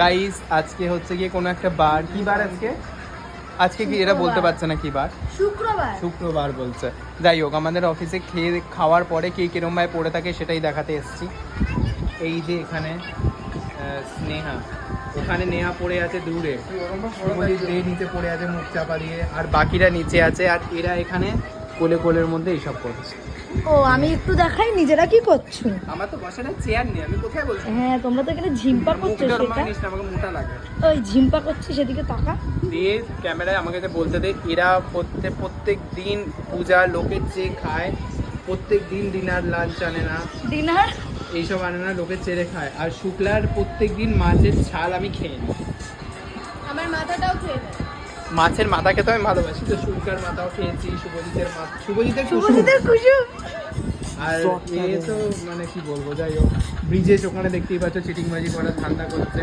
Guys আজকে হচ্ছে গিয়ে কোনো একটা বার, কি বার আজকে? আজকে কি এরা বলতে পারছে না কি বার? শুক্রবার। শুক্রবার বলছে। যাই হোক, আমাদের অফিসে খাওয়ার পরে কে কিরম ভাবে পড়ে থাকে সেটাই দেখাতে এসেছি। এই যে এখানে স্নেহা, ওখানে নেহা পড়ে আছে দূরে, শুভজিৎ দে নিচে পড়ে আছে মুখ চাপা দিয়ে, আর বাকিরা নিচে আছে, আর এরা এখানে কোলে কোলের মধ্যে এইসব করছে। ও আমি একটু দেখাই নিজেরা কি করছো। আমার তো বসার চেয়ার নেই, আমি কোথায় বলছি? হ্যাঁ তোমরা তো এখানে ঝিম্পা করছো, সেটা আমাকে মোটা লাগে। ওই ঝিম্পা করছি সেদিকে তাকা। দিয়ে ক্যামেরায় আমাকে যে বলতে দে, এরা প্রত্যেক দিন পূজা লোকের চেয়ে খায়, প্রত্যেক দিন ডিনার লাঞ্চ আনে না, ডিনার এইসব আনে না, লোকের চেড়ে খায়। আর শুক্লার প্রত্যেক দিন মাছের ছাল আমি খেয়ে নিই, আমার মাথাটাও খেয়ে নেয়। মাছের মাথা খেতে আমি ভালোবাসি, তো শুক্লার মাথাও খেয়েছি, শুভজিতের শুভজিতের খুশি। আর এ তো মানে কি বলবো, যাই হোক, ব্রিজেস ওখানে দেখতেই পাচ্ছ চিটিংবাজি করা ঠান্ডা করছে।